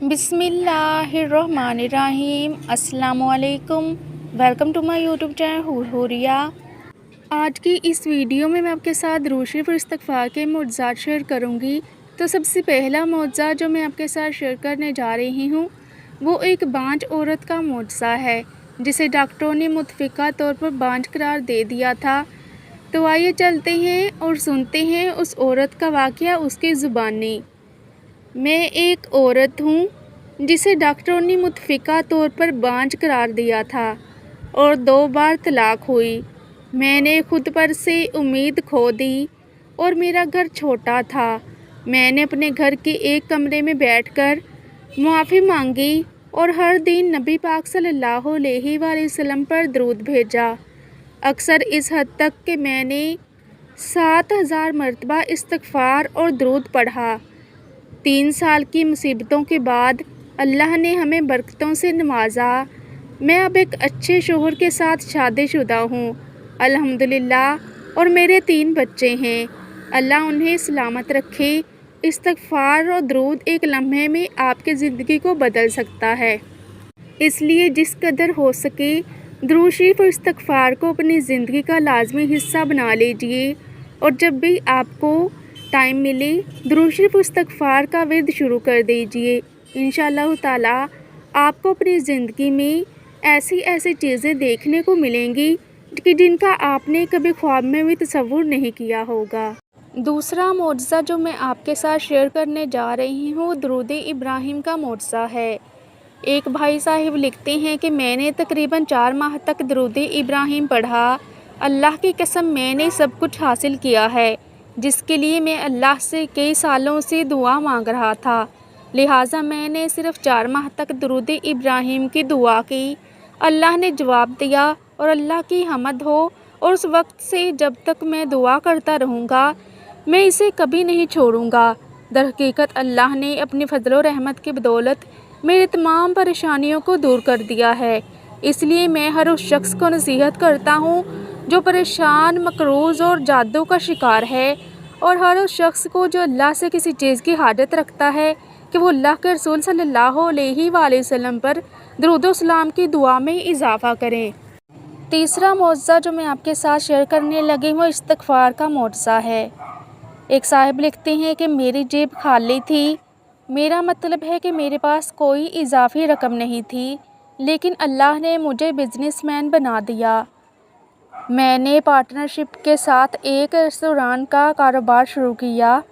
बिस्मिल्लाहिर्रहमानिर्रहीम। अस्सलामुअलैकुम। Welcome to my YouTube channel Huriya. आज की इस वीडियो में मैं आपके साथ दुरूद शरीफ और इस्तिग़फ़ार के मुअज़्ज़ात शेयर करूंगी। तो सबसे पहला मुअज़्ज़ा जो मैं आपके साथ शेयर करने जा रही हूँ वो एक बांझ औरत का मुअज़्ज़ा है जिसे डॉक्टरों ने मुतफ़िका तौर पर बांझ करार दे दिया था। तो आइए चलते हैं और सुनते हैं उस औरत का वाक़या उसकी ज़ुबानी। मैं एक औरत हूँ जिसे डॉक्टरों ने मुतफ़िका तौर पर बांझ करार दिया था और 2 बार तलाक हुई। मैंने खुद पर से उम्मीद खो दी और मेरा घर छोटा था। मैंने अपने घर के एक कमरे में बैठकर मुआफ़ी मांगी और हर दिन नबी पाक सल्लल्लाहु अलैहि वसल्लम पर दरूद भेजा। अक्सर इस हद तक कि मैंने 7000 मरतबा इस्तिग़फ़ार और दरूद पढ़ा। 3 साल की मुसीबतों के बाद अल्लाह ने हमें बरकतों से नवाजा। मैं अब एक अच्छे शोहर के साथ शादीशुदा हूँ अल्हम्दुलिल्लाह और मेरे 3 बच्चे हैं। अल्लाह उन्हें सलामत रखे। इस्तिग़फ़ार और दरूद एक लम्हे में आपकी ज़िंदगी को बदल सकता है, इसलिए जिस कदर हो सके दुरूद शरीफ और इस्तिग़फ़ार को अपनी ज़िंदगी का लाज़मी हिस्सा बना लीजिए और जब भी आपको टाइम मिले दुरूद शरीफ और इस्तिग़फ़ार का विर्द शुरू कर दीजिए। इंशाअल्लाह ताला आपको अपनी ज़िंदगी में ऐसी चीज़ें देखने को मिलेंगी कि जिनका आपने कभी ख्वाब में भी तसव्वुर नहीं किया होगा। दूसरा मुअज़्ज़ा जो मैं आपके साथ शेयर करने जा रही हूँ दुरूद इब्राहिम का मुअज़्ज़ा है। एक भाई साहिब लिखते हैं कि मैंने तकरीबन 4 माह तक दुरूद इब्राहिम पढ़ा। अल्लाह की कसम मैंने सब कुछ हासिल किया है जिसके लिए मैं अल्लाह से कई सालों से दुआ मांग रहा था। लिहाजा मैंने सिर्फ़ 4 माह तक दुरूद इब्राहिम की दुआ की। अल्लाह ने जवाब दिया और अल्लाह की हमद हो। और उस वक्त से जब तक मैं दुआ करता रहूँगा मैं इसे कभी नहीं छोड़ूँगा। दरहकीकत अल्लाह ने अपनी फ़ज़ल और रहमत की बदौलत मेरी तमाम परेशानियों को दूर कर दिया है। इसलिए मैं हर उस शख्स को नसीहत करता हूँ जो परेशान, मकरूज़ और जादू का शिकार है और हर उस शख्स को जो अल्लाह से किसी चीज़ की हाजत रखता है कि वो अल्लाह के रसूल सल्लल्लाहु अलैहि वसल्लम पर दरूद व सलाम की दुआ में इजाफ़ा करें। तीसरा मुअज़्ज़ा जो मैं आपके साथ शेयर करने लगी हूँ इस्तिग़फ़ार का मुअज़्ज़ा है। एक साहिब लिखते हैं कि मेरी जेब खाली थी। मेरा मतलब है कि मेरे पास कोई इजाफ़ी रकम नहीं थी, लेकिन अल्लाह ने मुझे बिज़नेसमैन बना दिया। मैंने पार्टनरशिप के साथ एक रेस्टोरेंट का कारोबार शुरू किया।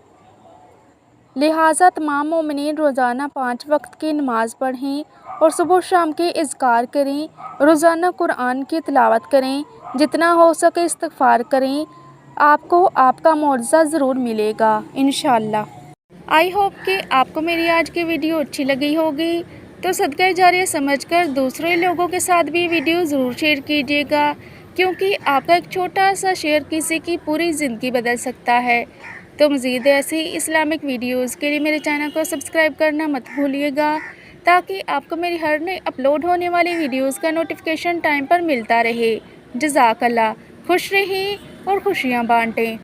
लिहाजा तमाम मोमिनीन रोज़ाना 5 वक्त की नमाज़ पढ़ें और सुबह शाम के इज़्कार करें। रोज़ाना कुरान की तिलावत करें, जितना हो सके इस्तिग़फ़ार करें। आपको आपका मुअज़्ज़ा ज़रूर मिलेगा इंशाअल्लाह। आई होप कि आपको मेरी आज की वीडियो अच्छी लगी होगी। तो सदका जारिया समझकर दूसरे लोगों के साथ भी वीडियो ज़रूर शेयर कीजिएगा, क्योंकि आपका एक छोटा सा शेयर किसी की पूरी ज़िंदगी बदल सकता है। तो मज़ीद ऐसे ही इस्लामिक वीडियोज़ के लिए मेरे चैनल को सब्सक्राइब करना मत भूलिएगा, ताकि आपको मेरी हर नई अपलोड होने वाली वीडियोज़ का नोटिफिकेशन टाइम पर मिलता रहे। जज़ाकल्लाह। खुश रहें और खुशियाँ बाँटें।